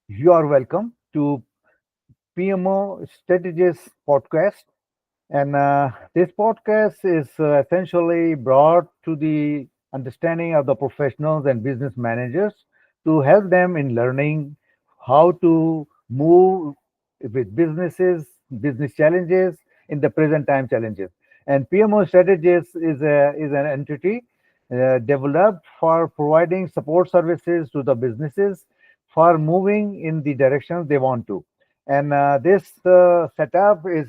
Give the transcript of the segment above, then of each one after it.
You are welcome to PMO Strategists Podcast. And this podcast is essentially brought to the understanding of the professionals and business managers to help them in learning how to move with business challenges in the present time challenges. And PMO Strategists is an entity developed for providing support services to the businesses for moving in the directions they want to. And this setup is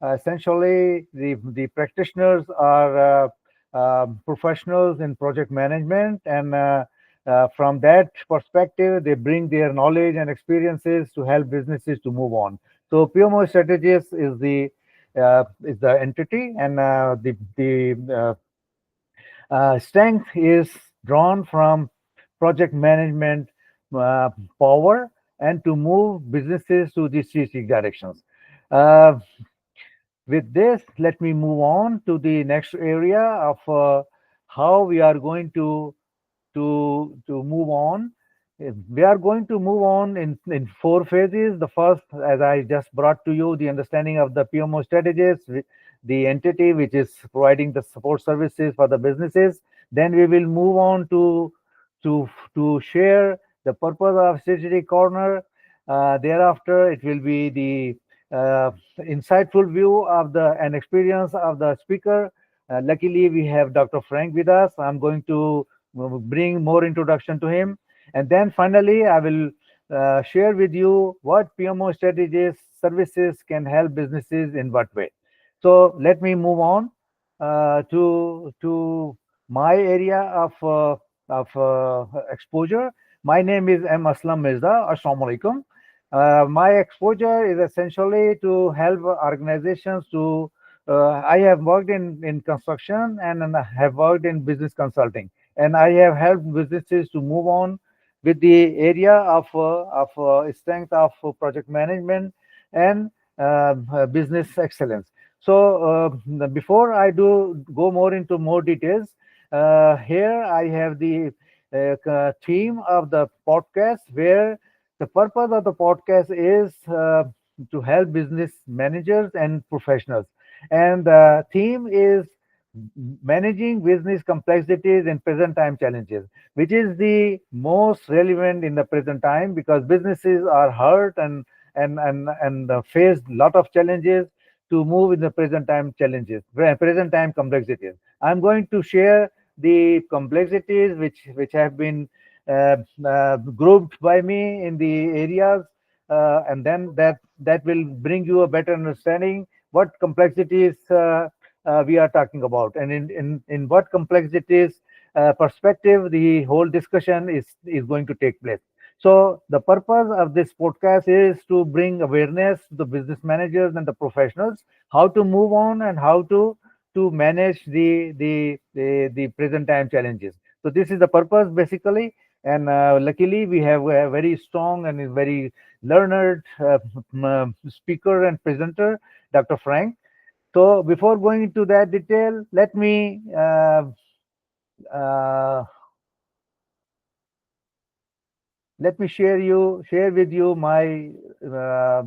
essentially the practitioners are professionals in project management, and from that perspective, they bring their knowledge and experiences to help businesses to move on. So PMO Strategies is the entity, and the strength is drawn from project management uh, power and to move businesses to the strategic directions. Uh, with this, let me move on to the next area of how we are going to move on. We are going to move on in four phases. The first, as I just brought to you, the understanding of the PMO strategies, the entity which is providing the support services for the businesses. Then we will move on to share the purpose of strategic corner. Thereafter, it will be the insightful view of the and experience of the speaker. Luckily, we have Dr. Frank with us. I'm going to bring more introduction to him. And then finally, I will share with you what PMO strategies services can help businesses in what way. So let me move on to my area of exposure. My name is M. Aslam Mirza. Assalamu alaikum. My exposure is essentially to help organizations to. I have worked in construction and have worked in business consulting, and I have helped businesses to move on with the area of strength of project management and business excellence. So before I do go more into more details, here I have the theme of the podcast, where the purpose of the podcast is to help business managers and professionals, and the theme is managing business complexities and present time challenges, which is the most relevant in the present time because businesses are hurt and face a lot of challenges to move in the present time challenges, present time complexities. I'm going to share the complexities which have been grouped by me in the areas, and then that will bring you a better understanding what complexities we are talking about, and in what complexities perspective the whole discussion is going to take place. So the purpose of this podcast is to bring awareness to the business managers and the professionals how to move on and how to manage the present time challenges. So this is the purpose basically, and luckily we have a very strong and a very learned speaker and presenter, Dr. Frank. So before going into that detail, uh, let me share with you uh,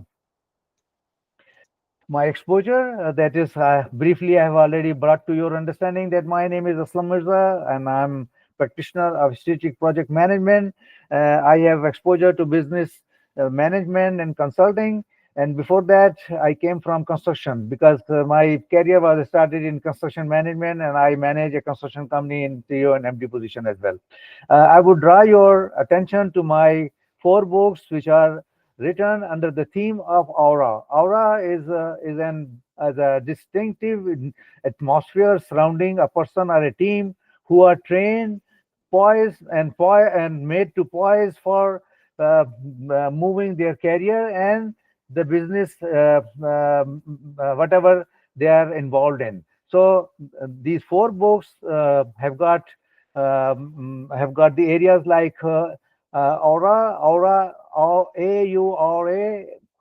my exposure. That is briefly I have already brought to your understanding that my name is Aslam Mirza and I'm practitioner of strategic project management. I have exposure to business management and consulting. And before that, I came from construction because my career was started in construction management, and I manage a construction company in CEO and MD position as well. I would draw your attention to my four books, which are written under the theme of aura. Aura is a distinctive atmosphere surrounding a person or a team who are trained, poised, and made to poise for moving their career and the business, whatever they are involved in. So these four books have got the areas like aura, AURA.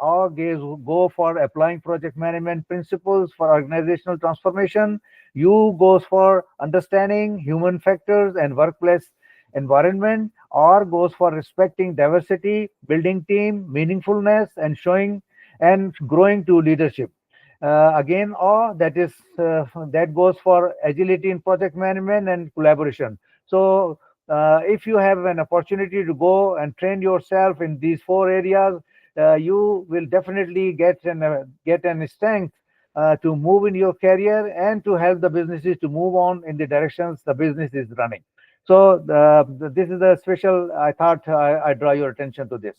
R go for applying project management principles for organizational transformation. U goes for understanding human factors and workplace environment, R goes for respecting diversity, building team, meaningfulness, and showing and growing to leadership. Again, O that goes for agility in project management and collaboration. So, if you have an opportunity to go and train yourself in these four areas, you will definitely get an strength to move in your career and to help the businesses to move on in the directions the business is running. So, this is a special. I thought I draw your attention to this.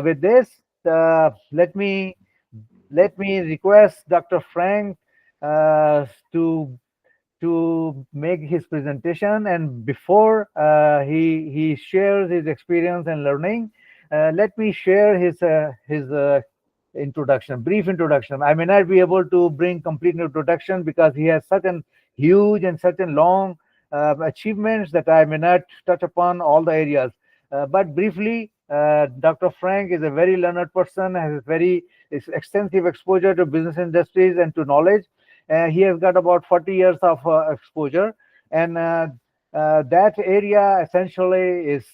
With this, let me request Dr. Frank uh, to make his presentation. And before he shares his experience and learning, let me share his brief introduction. I may not be able to bring complete introduction because he has such an huge and such a long achievements that I may not touch upon all the areas. But briefly, Dr. Frank is a very learned person, has very extensive exposure to business industries and to knowledge. He has got about 40 years of exposure, and that area essentially is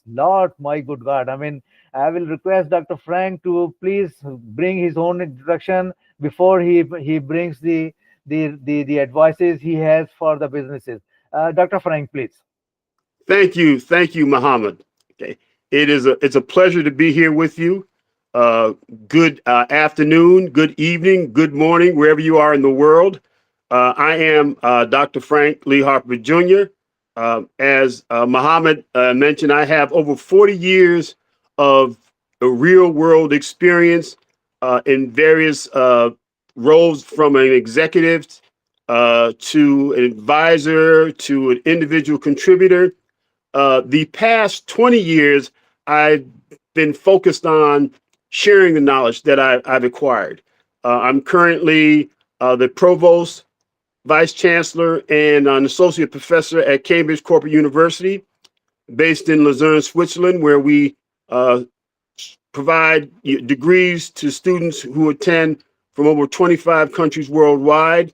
Lord, my good God. I mean, I will request Dr. Frank to please bring his own introduction before he brings the advices he has for the businesses. Dr. Frank, please. Thank you, Muhammad. Okay, it's a pleasure to be here with you. Good afternoon, good evening, good morning, wherever you are in the world. I am Dr. Frank Lee Harper Jr. As Muhammad mentioned, I have over 40 years of real world experience in various roles, from an executive to an advisor to an individual contributor. The past 20 years, I've been focused on sharing the knowledge that I've acquired. I'm currently the provost, vice chancellor, and an associate professor at Cambridge Corporate University, based in Lucerne, Switzerland, where we provide degrees to students who attend from over 25 countries worldwide.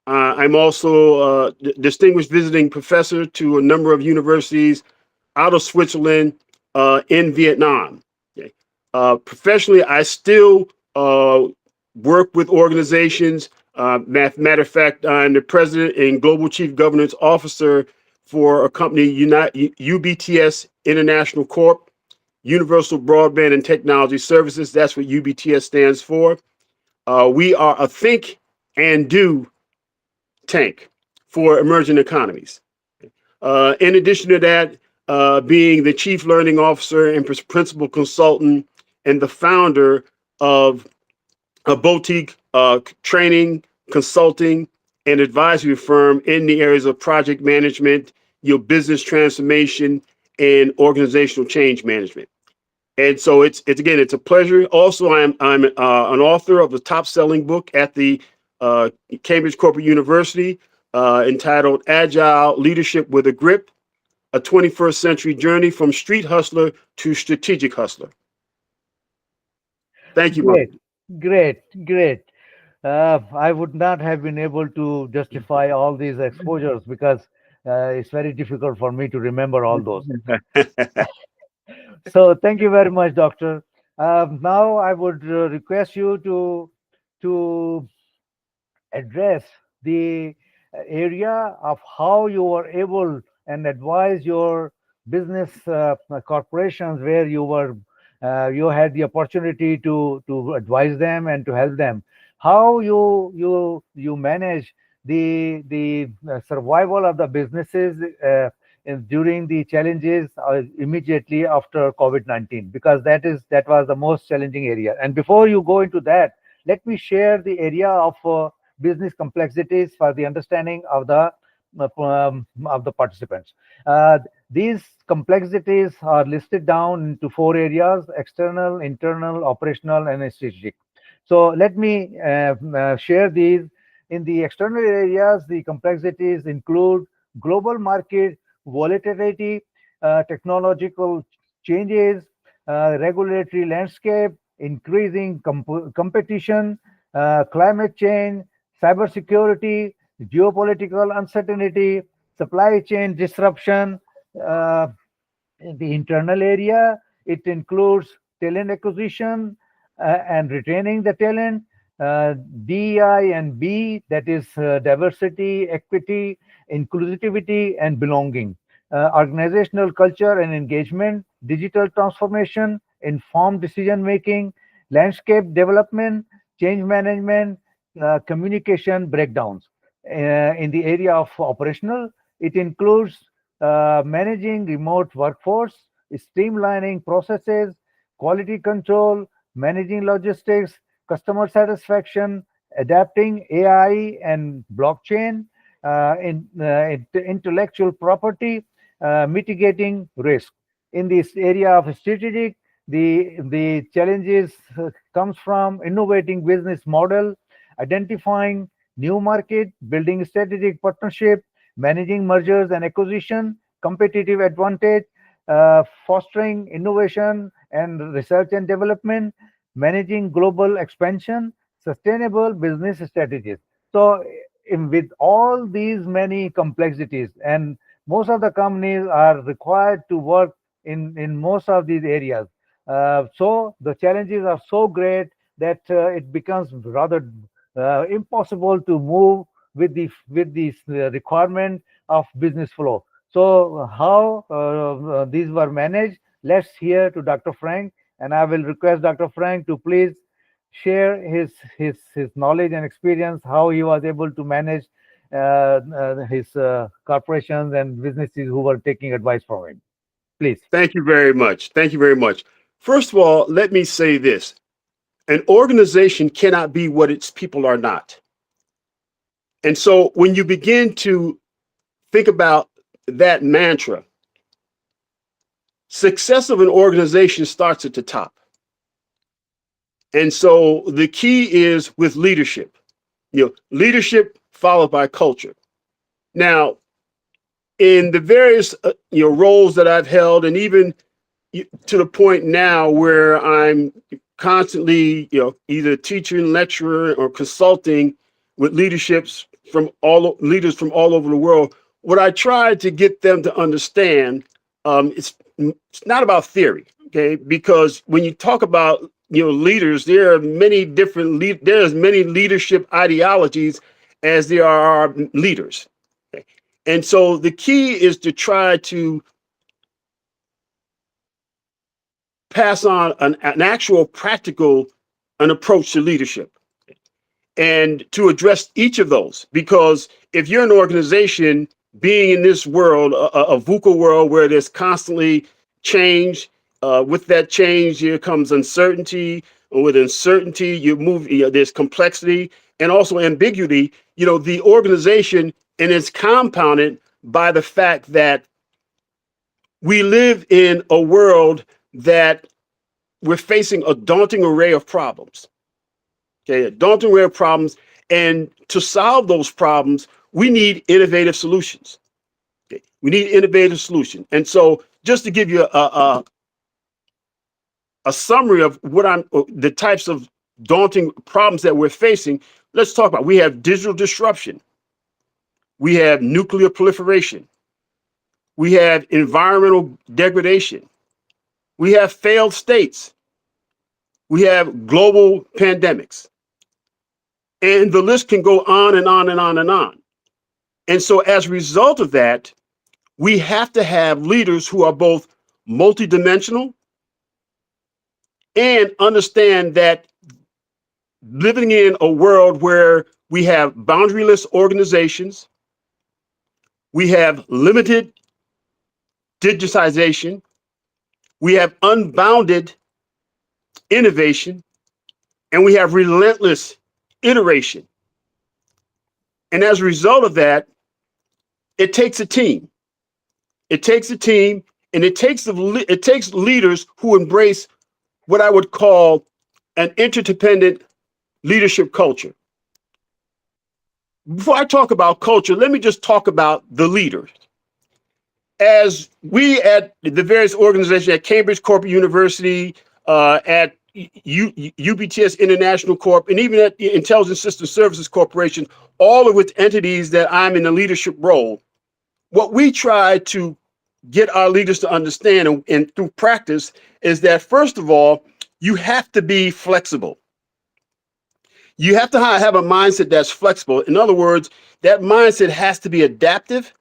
I'm also a distinguished visiting professor to a number of universities out of Switzerland, in Vietnam. Okay. Professionally, I still work with organizations. Matter of fact, I'm the president and global chief governance officer for a company, UBTS International Corp, Universal Broadband and Technology Services. That's what UBTS stands for. We are a think and do tank for emerging economies. In addition to that, being the chief learning officer and principal consultant and the founder of a boutique training, consulting, and advisory firm in the areas of project management, business transformation, and organizational change management. And so it's a pleasure. Also, I'm an author of the top-selling book at the Cambridge Corporate University, entitled Agile Leadership with a Grip: A 21st Century Journey from Street Hustler to Strategic Hustler. Thank you, Mom. Great. I would not have been able to justify all these exposures because it's very difficult for me to remember all those. So thank you very much, Doctor. Now I would request you to address the area of how you were able and advise your business corporations where you had the opportunity to advise them and to help them. How you manage the survival of the businesses during the challenges immediately after COVID-19, because that was the most challenging area. And before you go into that, let me share the area of business complexities for the understanding of the participants. These complexities are listed down into four areas: external, internal, operational, and strategic. So let me share these. In the external areas, the complexities include global market volatility, technological changes, regulatory landscape, increasing competition, climate change, cybersecurity, geopolitical uncertainty, supply chain disruption, Uh, in the internal area, it includes talent acquisition and retaining the talent, DEI and B, that is diversity, equity, inclusivity, and belonging, organizational culture and engagement, digital transformation, informed decision making, landscape development, change management, communication breakdowns. In the area of operational, it includes managing remote workforce, streamlining processes, quality control, managing logistics, customer satisfaction, adapting AI and blockchain, intellectual property, mitigating risk. In this area of strategic, the challenges comes from innovating business model, identifying new market, building strategic partnership, managing mergers and acquisition, competitive advantage, fostering innovation and research and development, managing global expansion, sustainable business strategies. So, with all these many complexities, and most of the companies are required to work in most of these areas. So the challenges are so great that it becomes rather impossible to move with the requirement of business flow. So how these were managed? Let's hear to Dr. Frank, and I will request Dr. Frank to please share his knowledge and experience how he was able to manage his corporations and businesses who were taking advice from him. Please. Thank you very much. Thank you very much. First of all, let me say this. An organization cannot be what its people are not. And so when you begin to think about that mantra, success of an organization starts at the top. And so the key is with leadership, leadership followed by culture. Now, in the various roles that I've held, and even to the point now where I'm constantly either teaching, lecturer, or consulting with leaderships leaders from all over the world, what I try to get them to understand, it's not about theory, okay? Because when you talk about leaders, there are many different there's many leadership ideologies as there are leaders. Okay? And so the key is to try to pass on an actual practical approach to leadership and to address each of those. Because if you're an organization being in this world, a VUCA world where there's constantly change, with that change, here comes uncertainty. And with uncertainty, you move, there's complexity and also ambiguity. The organization, and it's compounded by the fact that we live in a world that we're facing a daunting array of problems. Okay, a daunting array of problems. And to solve those problems, we need innovative solutions. Okay, we need innovative solutions. And so just to give you a summary of the types of daunting problems that we're facing, let's talk about. We have digital disruption. We have nuclear proliferation. We have environmental degradation. We have failed states. We have global pandemics. And the list can go on and on and on and on. And so as a result of that, we have to have leaders who are both multidimensional and understand that living in a world where we have boundaryless organizations, we have limited digitization, we have unbounded innovation, and we have relentless iteration. And as a result of that, it takes a team. It takes a team, and it takes leaders who embrace what I would call an interdependent leadership culture. Before I talk about culture, let me just talk about the leaders. As we at the various organizations at Cambridge Corporate University, at UBTS International Corp, and even at the Intelligent System Services Corporation, all of which entities that I'm in a leadership role, what we try to get our leaders to understand and through practice is that, first of all, you have to be flexible. You have to have a mindset that's flexible. In other words, that mindset has to be adaptive.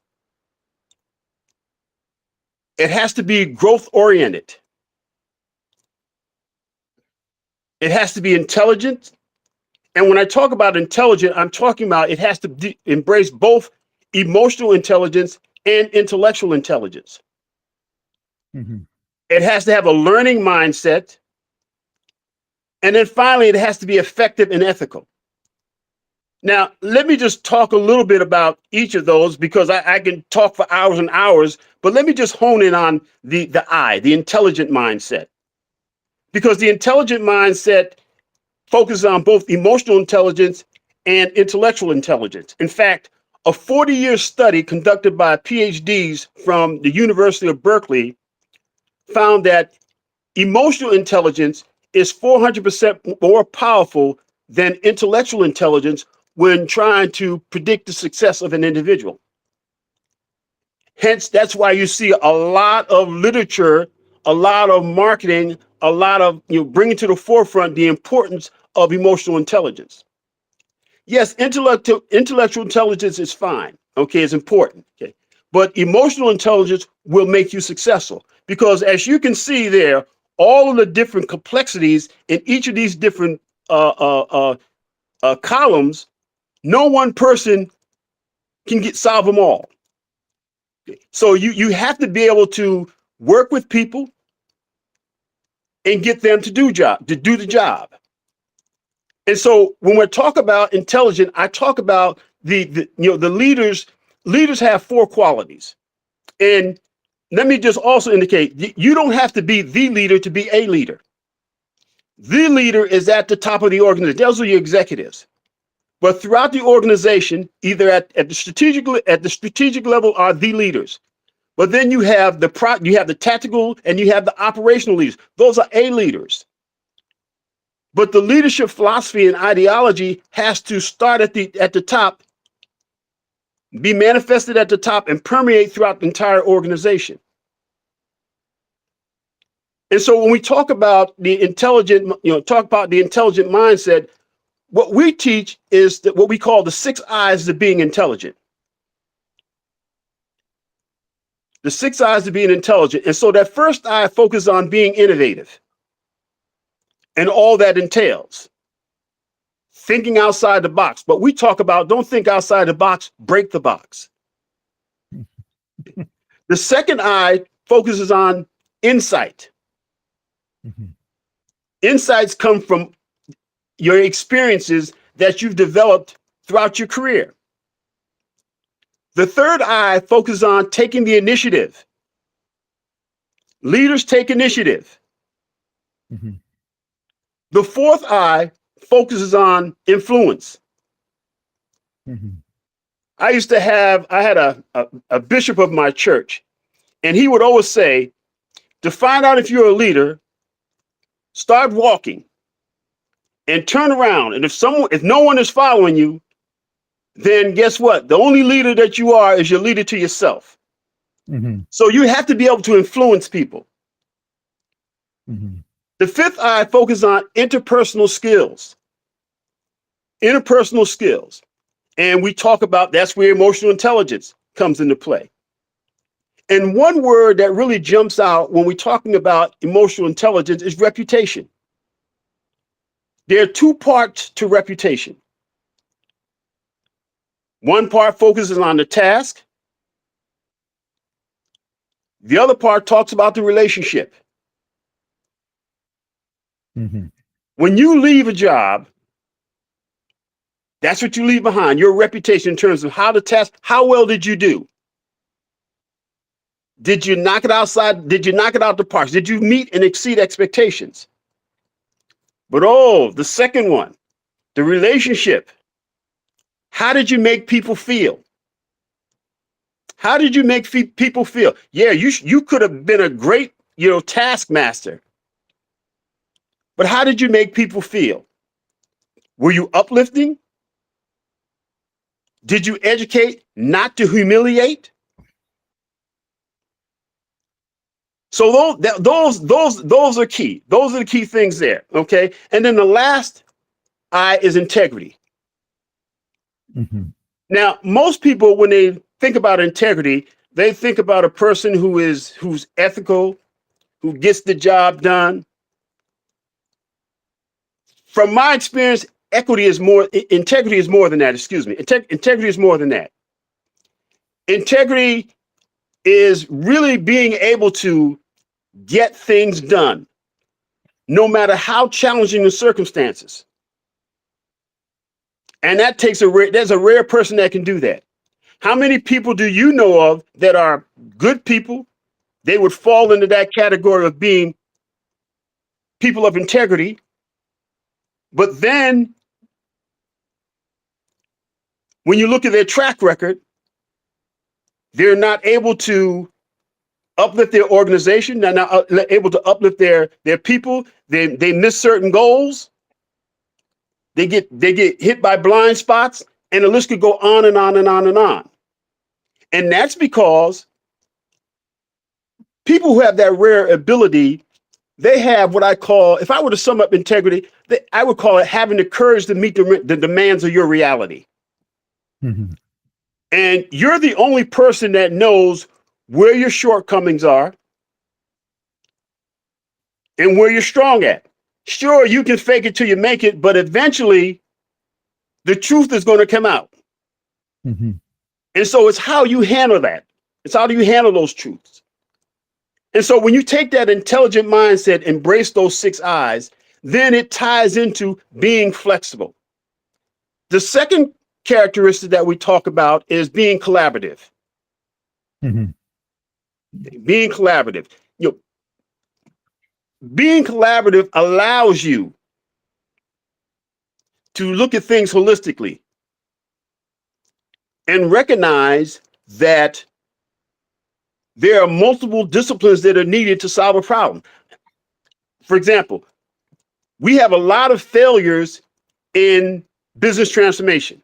It has to be growth oriented. It has to be intelligent. And when I talk about intelligent, I'm talking about it has to embrace both emotional intelligence and intellectual intelligence. Mhm. It has to have a learning mindset. And then finally, it has to be effective and ethical. Now, let me just talk a little bit about each of those because I can talk for hours and hours, but let me just hone in on the intelligent mindset. Because the intelligent mindset focuses on both emotional intelligence and intellectual intelligence. In fact, a 40-year study conducted by PhDs from the University of Berkeley found that emotional intelligence is 400% more powerful than intellectual intelligence when trying to predict the success of an individual. Hence, that's why you see a lot of literature, a lot of marketing, a lot of bringing to the forefront the importance of emotional intelligence. Yes, intellectual intelligence is fine. Okay, it's important. Okay, but emotional intelligence will make you successful because, as you can see there, all of the different complexities in each of these different columns, no one person can solve them all. So you have to be able to work with people and get them to do the job. And so when we talk about intelligent, I talk about the leaders. Leaders have 4 qualities. And let me just also indicate, you don't have to be the leader to be a leader. The leader is at the top of the organization. Those are your executives. But throughout the organization, either at the strategic level are the leaders. But then you have the tactical and you have the operational leaders. Those are A leaders. But the leadership philosophy and ideology has to start at the top, be manifested at the top, and permeate throughout the entire organization. And so when we talk about the intelligent mindset, what we teach is that what we call the 6 I's of being intelligent. The 6 I's of being intelligent. And so that first I focuses on being innovative and all that entails. Thinking outside the box. But we talk about don't think outside the box, break the box. The second I focuses on insight. Mhm. Insights come from your experiences that you've developed throughout your career. The third I focuses on taking the initiative. Leaders take initiative. Mhm. The fourth I focuses on influence. Mhm. I had a bishop of my church, and he would always say, to find out if you're a leader, start walking and turn around. And if no one is following you, then guess what? The only leader that you are is your leader to yourself. Mhm. So you have to be able to influence people. Mhm. The fifth I focus on interpersonal skills. Interpersonal skills. And we talk about that's where emotional intelligence comes into play. And one word that really jumps out when we're talking about emotional intelligence is reputation. There are 2 parts to reputation. One part focuses on the task. The other part talks about the relationship. Mhm. When you leave a job, that's what you leave behind, your reputation in terms of how the task, how well did you do? Did you knock it outside? Did you knock it out the park? Did you meet and exceed expectations? But the second one, the relationship. How did you make people feel? How did you make people feel? Yeah, you could have been a great, taskmaster. But how did you make people feel? Were you uplifting? Did you educate not to humiliate? So those are key. Those are the key things there. Okay. And then the last I is integrity. Mm-hmm. Now, most people, when they think about integrity, they think about a person who's ethical, who gets the job done. From my experience, integrity is more than that. Excuse me. Integrity is more than that. Integrity is really being able to get things done, no matter how challenging the circumstances. And that takes there's a rare person that can do that. How many people do you know of that are good people? They would fall into that category of being people of integrity. But then when you look at their track record, they're not able to uplift their organization. They're not able to uplift their people. They miss certain goals. They get hit by blind spots, and the list could go on and on and on and on. And that's because people who have that rare ability, they have what I call, if I were to sum up integrity, I would call it having the courage to meet the demands of your reality. Mm-hmm. And you're the only person that knows where your shortcomings are and where you're strong at. Sure, you can fake it till you make it, but eventually the truth is going to come out. Mm-hmm. And so it's how you handle that. It's how do you handle those truths. And so when you take that intelligent mindset, embrace those 6 I's, then it ties into being flexible. The second characteristic that we talk about is being collaborative. Mm-hmm. Being collaborative. Being collaborative allows you to look at things holistically and recognize that there are multiple disciplines that are needed to solve a problem. For example, we have a lot of failures in business transformation.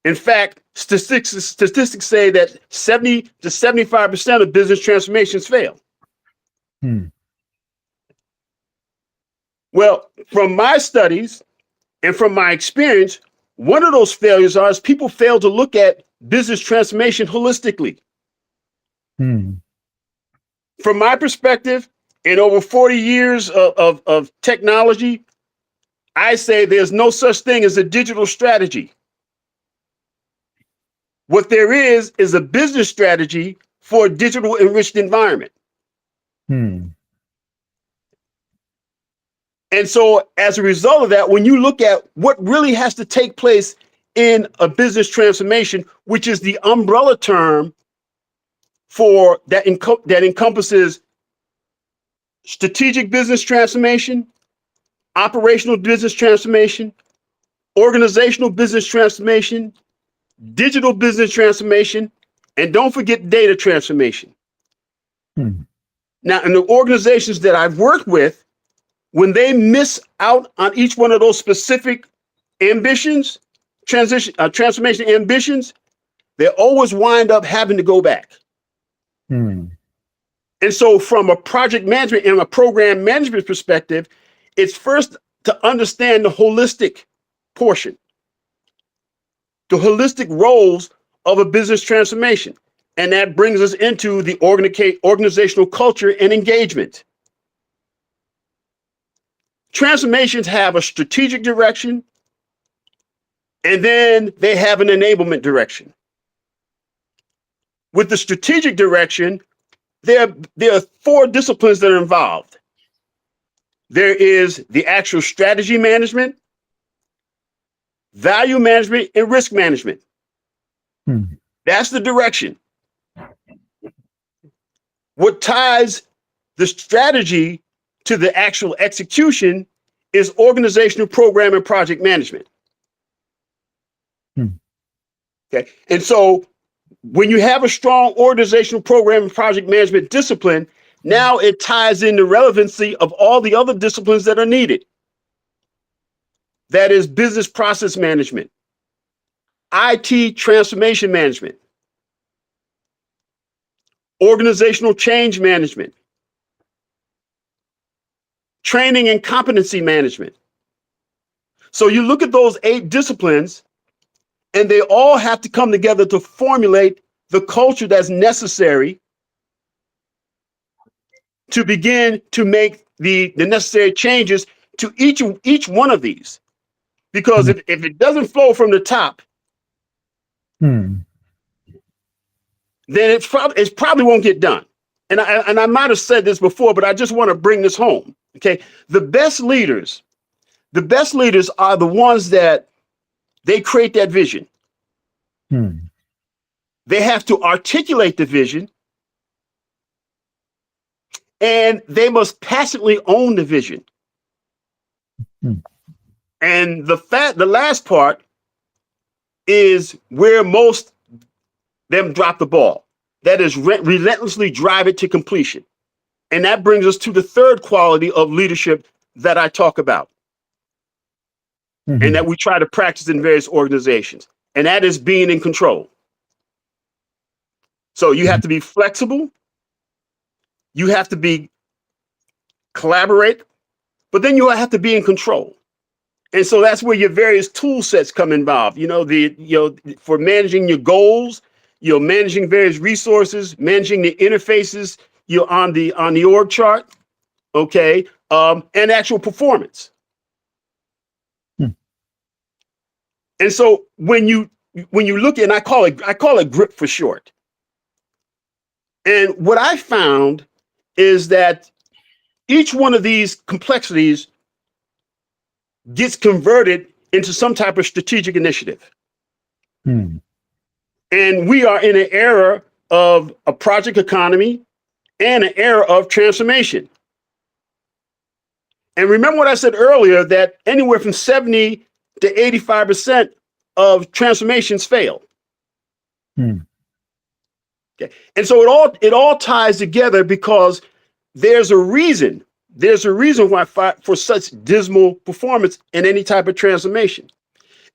In fact, statistics say that 70 to 75% of business transformations fail. Hmm. Well, from my studies and from my experience, one of those failures is people fail to look at business transformation holistically. Hmm. From my perspective, in over 40 years of technology, I say there's no such thing as a digital strategy. What there is a business strategy for a digital enriched environment. Hmm. And so as a result of that, when you look at what really has to take place in a business transformation, which is the umbrella term for that encompasses strategic business transformation, operational business transformation, organizational business transformation, digital business transformation, and don't forget data transformation. Hmm. Now, in the organizations that I've worked with, when they miss out on each one of those specific ambitions, transformation ambitions, they always wind up having to go back. Hmm. And so from a project management and a program management perspective, it's first to understand the holistic portion, the holistic roles of a business transformation. And that brings us into the organizational culture and engagement. Transformations have a strategic direction, and then they have an enablement direction. With the strategic direction, there are 4 disciplines that are involved. There is the actual strategy management, value management, and risk management. Hmm. That's the direction. What ties the strategy to the actual execution is organizational program and project management. Hmm. Okay. And so when you have a strong organizational program and project management discipline, now it ties in the relevancy of all the other disciplines that are needed. That is business process management, IT transformation management, organizational change management, training and competency management. So you look at those 8 disciplines, and they all have to come together to formulate the culture that's necessary to begin to make the necessary changes to each one of these. Because if it doesn't flow from the top, then it probably won't get done. And I might have said this before, but I just want to bring this home. Okay, the best leaders are the ones that they create that vision. They have to articulate the vision, and they must passionately own the vision. And the last part is where most them drop the ball. That is relentlessly drive it to completion. And that brings us to the third quality of leadership that I talk about, and that we try to practice in various organizations. And that is being in control. So you have to be flexible. You have to be collaborate, but then you have to be in control. And so that's where your various tool sets come involved. For managing your goals, managing various resources, managing the interfaces, on the org chart, okay, and actual performance. And so when you look at, and I call it GRIP for short. And what I found is that each one of these complexities gets converted into some type of strategic initiative. And we are in an era of a project economy and an era of transformation. And remember what I said earlier, that anywhere from 70 to 85% of transformations fail. Okay. And so it all ties together because there's a reason why for such dismal performance in any type of transformation.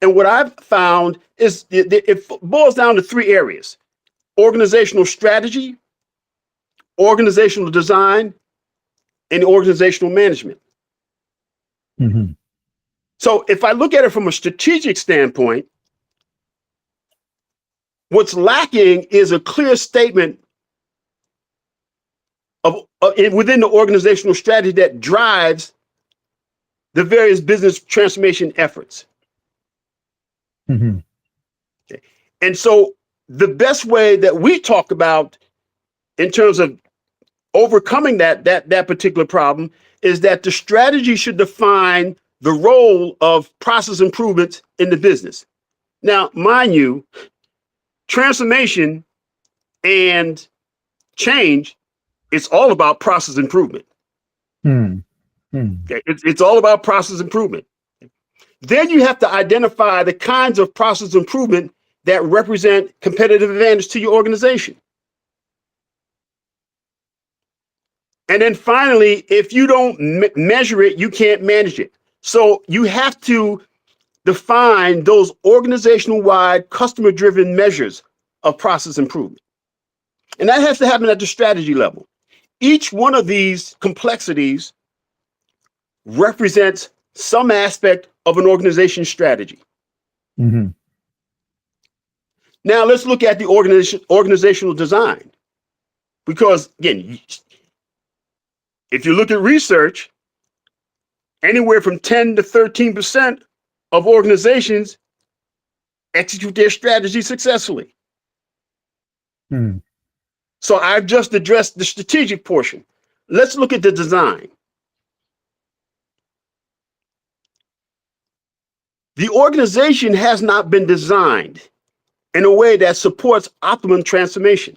And what I've found is it boils down to 3 areas: organizational strategy, organizational design, and organizational management. So if I look at it from a strategic standpoint, what's lacking is a clear statement of within the organizational strategy that drives the various business transformation efforts. Okay. And so the best way that we talk about in terms of overcoming that particular problem is that the strategy should define the role of process improvements in the business. Now, mind you, transformation and change, it's all about process improvement. Okay, it's all about process improvement. Then you have to identify the kinds of process improvement that represent competitive advantage to your organization. And then finally, if you don't measure it, you can't manage it. So you have to define those organizational-wide, customer-driven measures of process improvement. And that has to happen at the strategy level. Each one of these complexities represents some aspect of an organization's strategy. Now let's look at the organizational design. Because again, if you look at research, anywhere from 10 to 13% of organizations execute their strategy successfully. So I've just addressed the strategic portion. Let's look at the design. The organization has not been designed in a way that supports optimum transformation.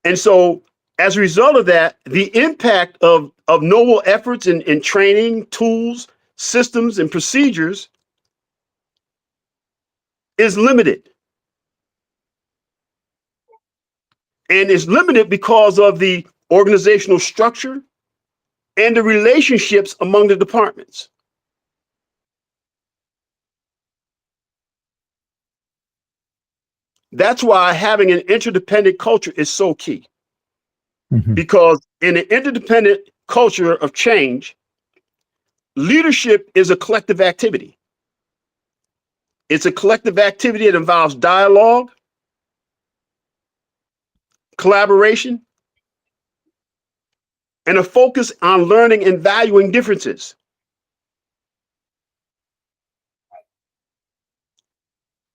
And so as a result of that, the impact of noble efforts in training, tools, systems, and procedures is limited. And is limited because of the organizational structure and the relationships among the departments. That's why having an interdependent culture is so key. Mhm. Because in an interdependent culture of change, leadership is a collective activity. It's a collective activity that involves dialogue, collaboration, and a focus on learning and valuing differences.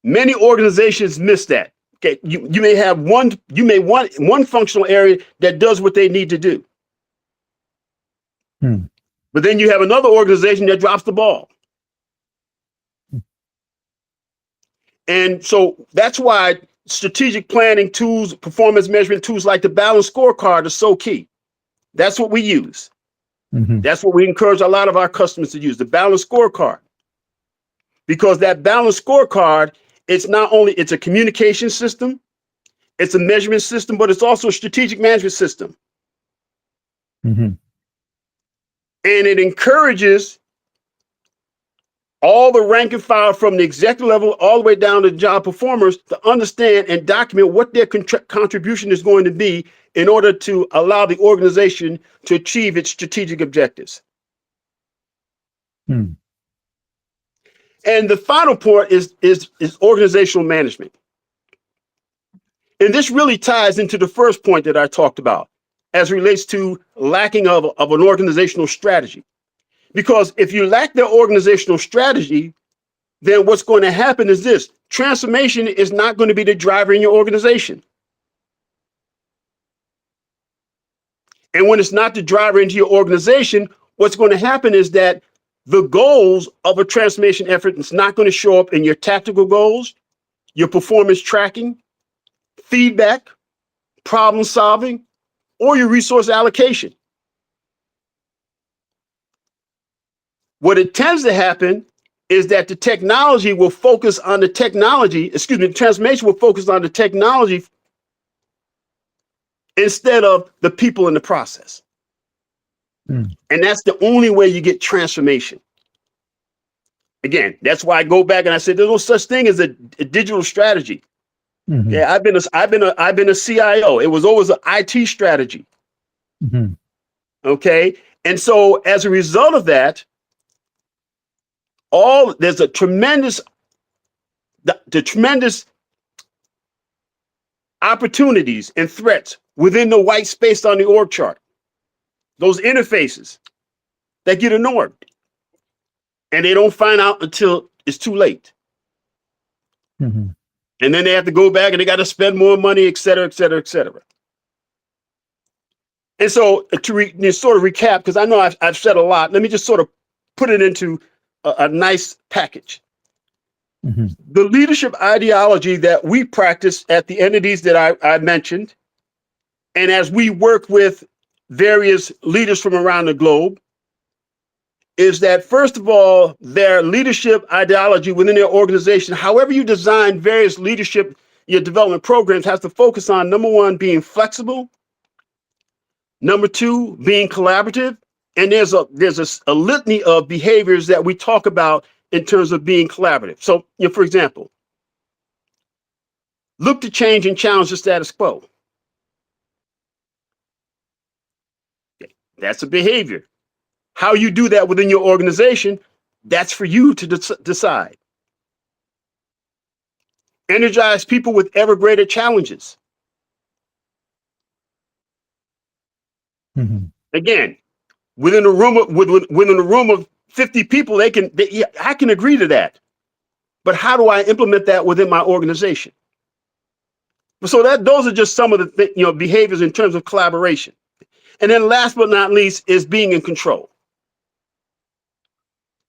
Many organizations miss that. Okay, you may have one functional area that does what they need to do. But then you have another organization that drops the ball. And so that's why strategic planning tools, performance measurement tools like the balanced scorecard are so key. That's what we use. That's what we encourage a lot of our customers to use, the balanced scorecard. Because that balanced scorecard, it's a communication system, it's a measurement system, but it's also a strategic management system. And it encourages all the rank and file from the executive level all the way down to job performers to understand and document what their contribution is going to be in order to allow the organization to achieve its strategic objectives. And the final point is organizational management. And this really ties into the first point that I talked about as it relates to lacking of an organizational strategy. Because if you lack the organizational strategy, then what's going to happen is this: transformation is not going to be the driver in your organization. And when it's not the driver into your organization, what's going to happen is that the goals of a transformation effort is not going to show up in your tactical goals, your performance tracking, feedback, problem solving, or your resource allocation. What it tends to happen is that the technology will focus on the technology, the transformation will focus on the technology instead of the people in the process. And that's the only way you get transformation. Again, that's why I go back and I said there's no such thing as a digital strategy. Yeah, I've been a CIO. It was always an IT strategy. Okay, and so as a result of that, there's a tremendous opportunities and threats within the white space on the org chart. Those interfaces that get ignored, and they don't find out until it's too late. And then they have to go back and they got to spend more money, et cetera, et cetera, et cetera. And so to sort of recap, because I know I've said a lot, let me just sort of put it into a nice package. The leadership ideology that we practice at the entities that I mentioned, and as we work with various leaders from around the globe, is that, first of all, their leadership ideology within their organization, however you design various leadership, your development programs, has to focus on, number one, being flexible, number two, being collaborative, and there's a litany of behaviors that we talk about in terms of being collaborative. So, for example, look to change and challenge the status quo. That's a behavior. How you do that within your organization, that's for you to decide. Energize people with ever greater challenges. Again, within a room of 50 people, I can agree to that. But how do I implement that within my organization? So those are just some of the behaviors in terms of collaboration. And then last but not least is being in control.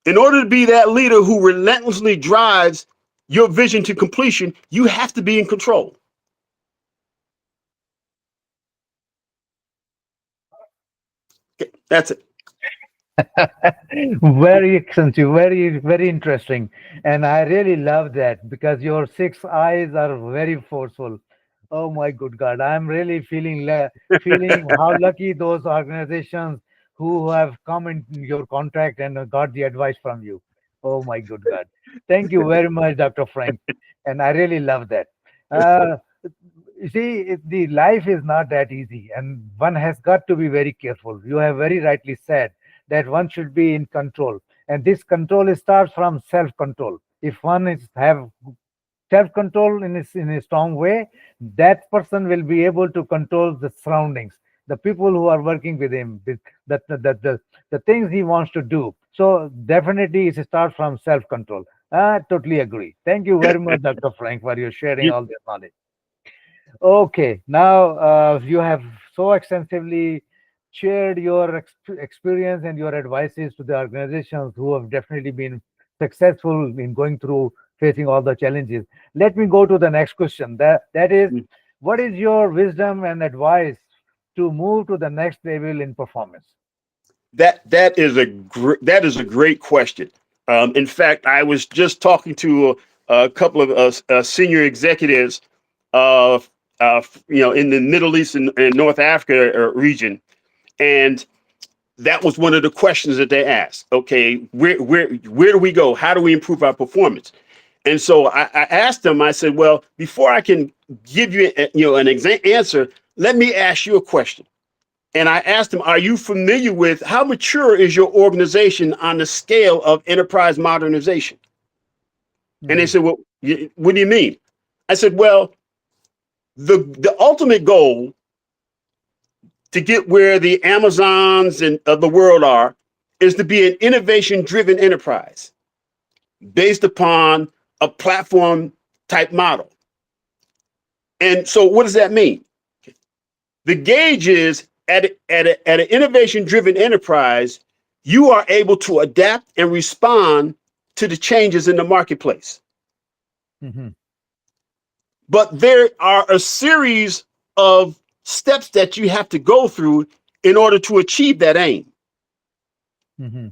In order to be that leader who relentlessly drives your vision to completion, you have to be in control. Okay, that's it. Very extensive, very, very interesting. And I really love that because your 6 eyes are very forceful. Oh my good God. I'm really feeling how lucky those organizations who have come in your contact and got the advice from you. Oh my good God. Thank you very much, Dr. Frank. And I really love that. Uh, you see, the life is not that easy, and one has got to be very careful. You have very rightly said that one should be in control, and this control starts from self-control. If one is have self-control in a strong way, that person will be able to control the surroundings, the people who are working with him, the things he wants to do. So definitely it starts from self-control. I totally agree. Thank you very much, Dr. Frank, for your sharing You- all this knowledge. Okay, now you have so extensively shared your experience and your advices to the organizations who have definitely been successful in going through facing all the challenges. Let me go to the next question. That is, what is your wisdom and advice to move to the next level in performance? that is a great question. In fact, I was just talking to a couple of senior executives of in the Middle East and North Africa region, and that was one of the questions that they asked. Okay, where do we go? How do we improve our performance? And so I asked them. I said, well, before I can give you an answer, let me ask you a question. And I asked them, are you familiar with how mature is your organization on the scale of enterprise modernization? And they said, well, what do you mean? I said, well, the ultimate goal to get where the Amazons and of the world are is to be an innovation-driven enterprise based upon a platform type model. And so what does that mean? The gauge is at an innovation-driven enterprise, you are able to adapt and respond to the changes in the marketplace. Mm-hmm. But there are a series of steps that you have to go through in order to achieve that aim. Mm-hmm.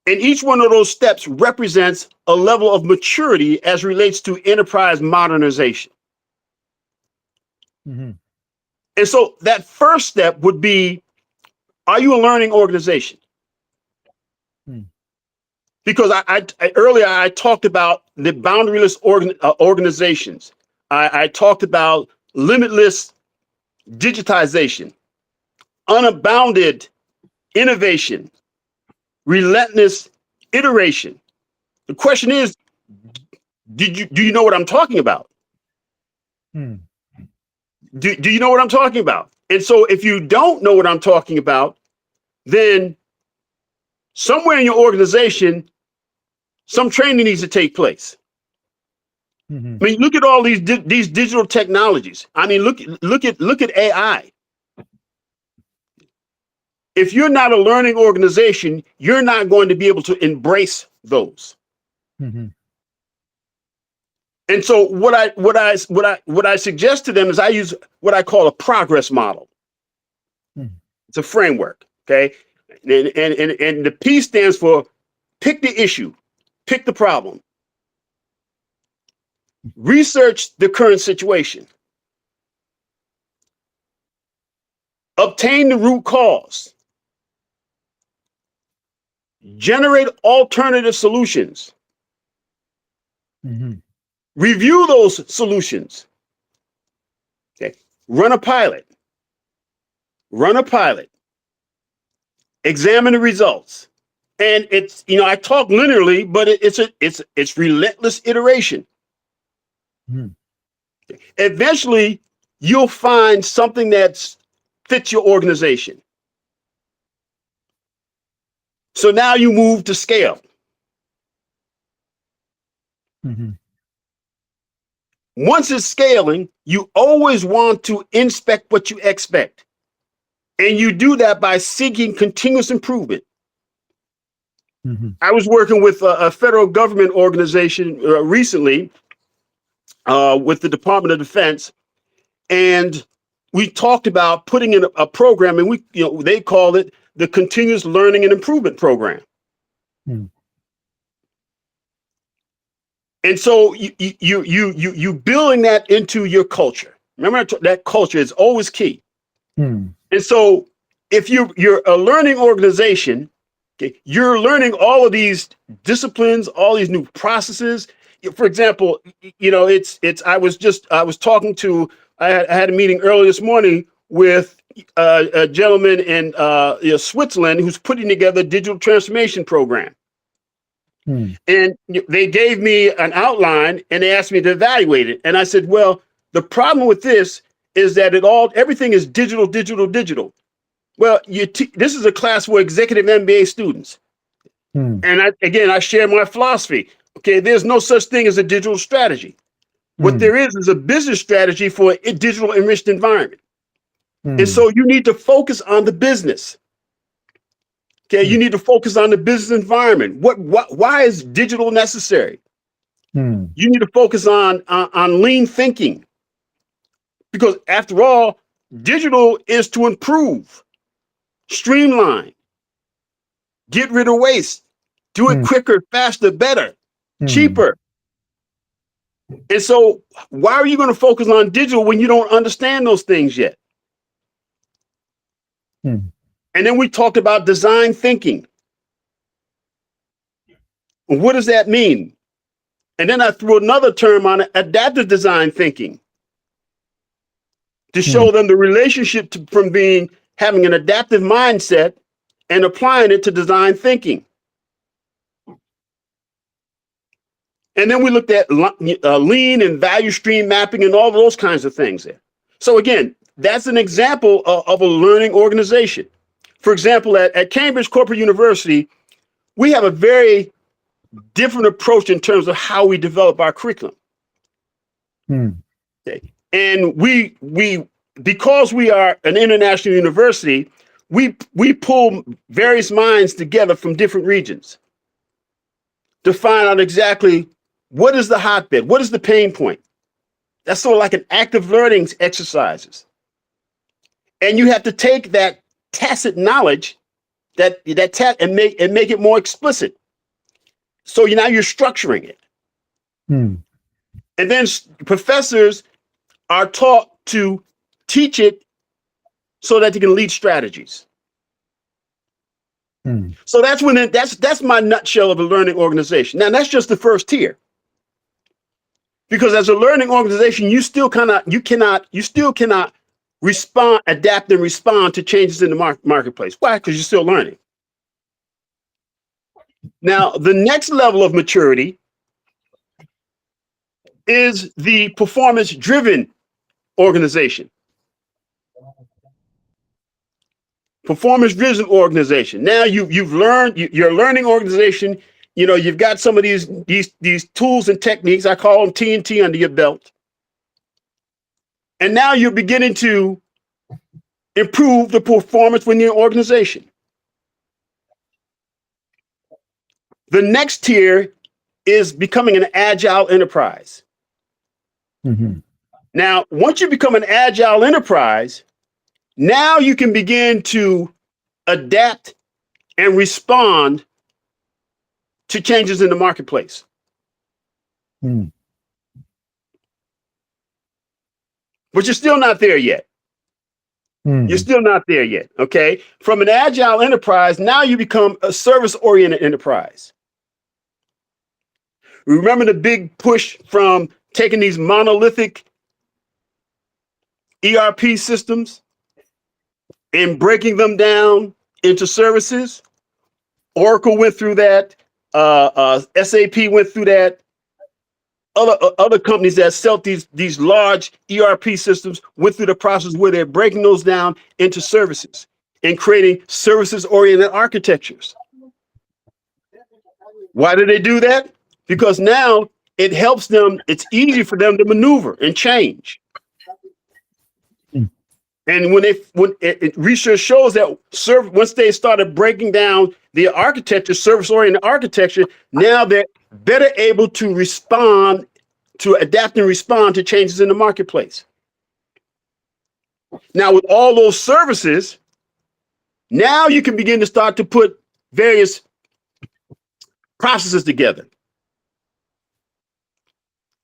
And each one of those steps represents a level of maturity as relates to enterprise modernization. Mm-hmm. And so that first step would be, are you a learning organization? Because I earlier I talked about the boundaryless organizations. I talked about limitless digitization, unabounded innovation, relentless iteration. The question is, do you know what I'm talking about? Do you know what I'm talking about? And so if you don't know what I'm talking about, then somewhere in your organization, some training needs to take place. Mm-hmm. I mean, look at all these digital technologies. I mean, look at AI. If you're not a learning organization, you're not going to be able to embrace those. Mm-hmm. And so what I suggest to them is I use what I call a progress model. It's a framework, okay? And the P stands for pick the issue, pick the problem, research the current situation, obtain the root cause, generate alternative solutions, review those solutions, okay? Run a pilot, examine the results. And it's, I talk linearly, but it's relentless iteration. Eventually, you'll find something that fits your organization. So now you move to scale. Once it's scaling, you always want to inspect what you expect. And you do that by seeking continuous improvement. I was working with a federal government organization recently with the Department of Defense, and we talked about putting in a program, and they call it the Continuous Learning and Improvement Program. And so you building that into your culture. Remember, that culture is always key. And so if you're a learning organization, okay, you're learning all of these disciplines, all these new processes. for example, I was talking to, I had a meeting earlier this morning with a gentleman in Switzerland who's putting together a digital transformation program. And they gave me an outline and they asked me to evaluate it. And I said, well, the problem with this is that everything is digital, digital, digital. Well, this is a class for executive MBA students. And I share my philosophy. Okay, there's no such thing as a digital strategy. What there is a business strategy for a digital enriched environment. And so you need to focus on the business. Okay, you need to focus on the business environment. Why is digital necessary? You need to focus on lean thinking. Because after all, digital is to improve, streamline, get rid of waste, do it quicker, faster, better, cheaper. And so why are you going to focus on digital when you don't understand those things yet? And then we talked about design thinking. What does that mean? And then I threw another term on it, adaptive design thinking, to show them the relationship from having an adaptive mindset and applying it to design thinking. And then we looked at lean and value stream mapping and all those kinds of things there. So again, that's an example of a learning organization. For example, at Cambridge Corporate University, we have a very different approach in terms of how we develop our curriculum. Okay. And because we are an international university, we pull various minds together from different regions to find out exactly what is the hotbed, what is the pain point. That's sort of like an active learning exercises. And you have to take that tacit knowledge and make it more explicit. So now you're structuring it. And then professors are taught to teach it so that they can lead strategies. So that's my nutshell of a learning organization. Now that's just the first tier. Because as a learning organization, you still cannot adapt and respond to changes in the marketplace. Why? Because you're still learning. Now, the next level of maturity is the performance-driven organization. Performance-driven organization. Now you've learned, you're a learning organization. You've got some of these tools and techniques. I call them T&T under your belt. And now you're beginning to improve the performance within your organization. The next tier is becoming an agile enterprise. Now, once you become an agile enterprise, now you can begin to adapt and respond to changes in the marketplace. But you're still not there yet. You're still not there yet, okay? From an agile enterprise, now you become a service-oriented enterprise. Remember the big push from taking these monolithic ERP systems and breaking them down into services? Oracle went through that. SAP went through that. Other companies that sell these large ERP systems went through the process where they're breaking those down into services and creating services-oriented architectures. Why do they do that? Because now it helps them, it's easy for them to maneuver and change. And when research shows that once they started breaking down the architecture, service-oriented architecture, now they're better able to respond, to adapt and respond to changes in the marketplace. Now, with all those services, now you can begin to start to put various processes together.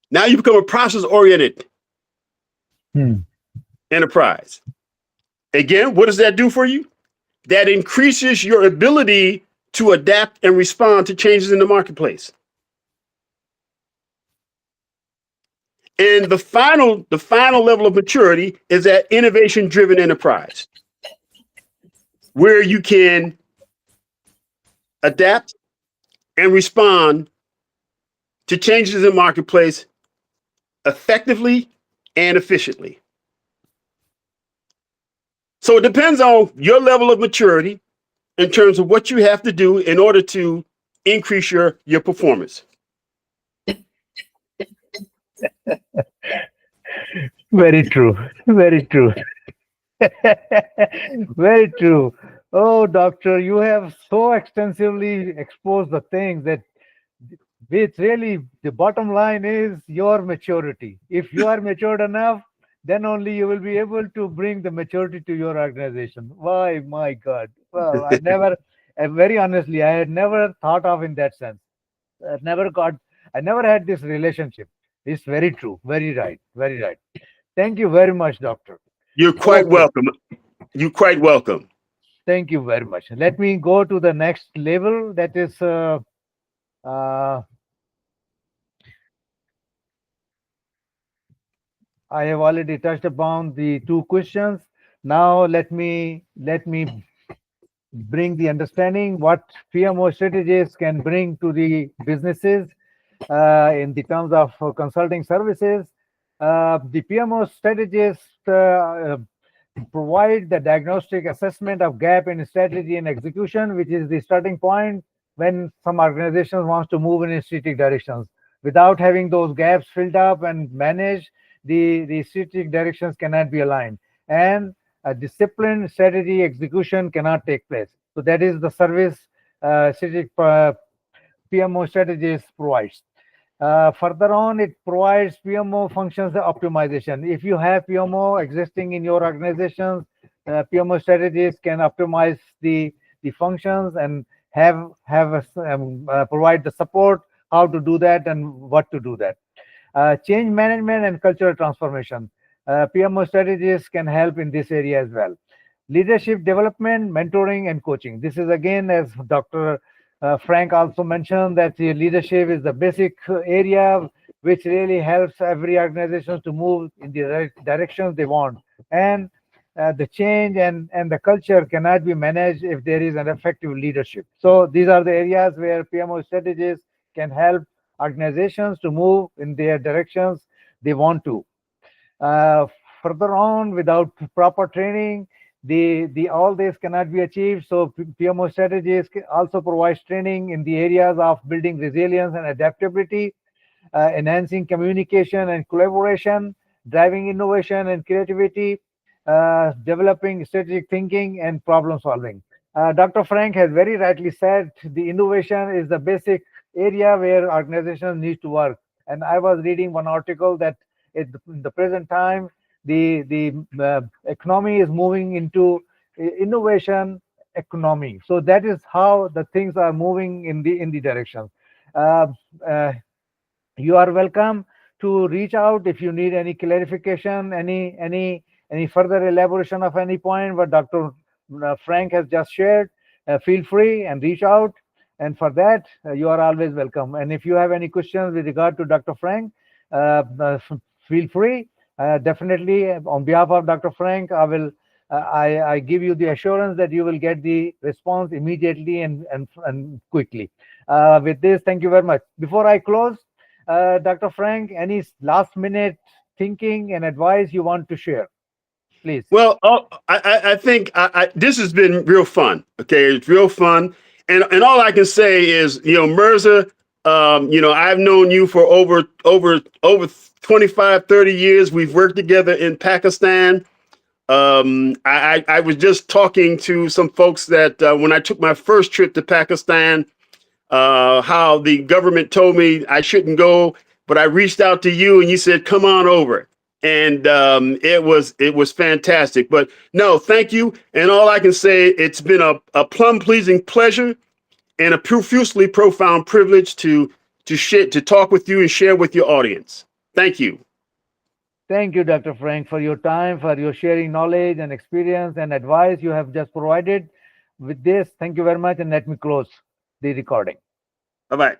Now you become a process-oriented enterprise. Again, what does that do for you? That increases your ability to adapt and respond to changes in the marketplace. And the final level of maturity is that innovation-driven enterprise, where you can adapt and respond to changes in the marketplace effectively and efficiently. So it depends on your level of maturity in terms of what you have to do in order to increase your performance. Very true. Very true. Very true. Oh, doctor, you have so extensively exposed the things that which really the bottom line is your maturity. If you are matured enough, then only you will be able to bring the maturity to your organization. Why, my God. Well, very honestly, I had never thought of in that sense. I never had this relationship. It's very true. Very right. Very right. Thank you very much, doctor. You're quite welcome. You're quite welcome. Thank you very much. Let me go to the next level. That is, I have already touched upon the two questions. Now let me bring the understanding what PMO strategies can bring to the businesses in the terms of consulting services. The PMO strategies provide the diagnostic assessment of gap in strategy and execution, which is the starting point when some organizations wants to move in strategic directions. Without having those gaps filled up and managed, the strategic directions cannot be aligned, and a disciplined strategy execution cannot take place. So that is the service strategic PMO strategies provides. Further on, it provides PMO functions optimization. If you have PMO existing in your organizations, PMO strategies can optimize the functions and provide the support how to do that and what to do that. Change management and cultural transformation. PMO strategies can help in this area as well. Leadership development, mentoring, and coaching. This is again, as Dr. Frank also mentioned, that the leadership is the basic area which really helps every organization to move in the right directions they want. And the change and the culture cannot be managed if there is an effective leadership. So these are the areas where PMO strategies can help organizations to move in their directions they want to. Further on, without proper training, the all this cannot be achieved. So PMO strategies also provides training in the areas of building resilience and adaptability, enhancing communication and collaboration, driving innovation and creativity, developing strategic thinking and problem solving. Dr. Frank has very rightly said the innovation is the basic area where organizations need to work. And I was reading one article that in the present time, the economy is moving into innovation economy. So that is how the things are moving in the direction. You are welcome to reach out if you need any clarification, any further elaboration of any point what Dr. Frank has just shared. Feel free and reach out. And for that, you are always welcome. And if you have any questions with regard to Dr. Frank, feel free. Definitely, on behalf of Dr. Frank, I give you the assurance that you will get the response immediately and quickly. With this, thank you very much. Before I close, Dr. Frank, any last minute thinking and advice you want to share, please? Well, I think this has been real fun. Okay, it's real fun. And all I can say is, Mirza, I've known you for over 25, 30 years. We've worked together in Pakistan. I was just talking to some folks that when I took my first trip to Pakistan, how the government told me I shouldn't go, but I reached out to you and you said, come on over. And it was fantastic. But no, thank you. And all I can say, it's been a plum-pleasing pleasure and a profusely profound privilege to talk with you and share with your audience. Thank you. Thank you, Dr. Frank, for your time, for your sharing knowledge and experience and advice you have just provided. With this, thank you very much, and let me close the recording. Bye-bye.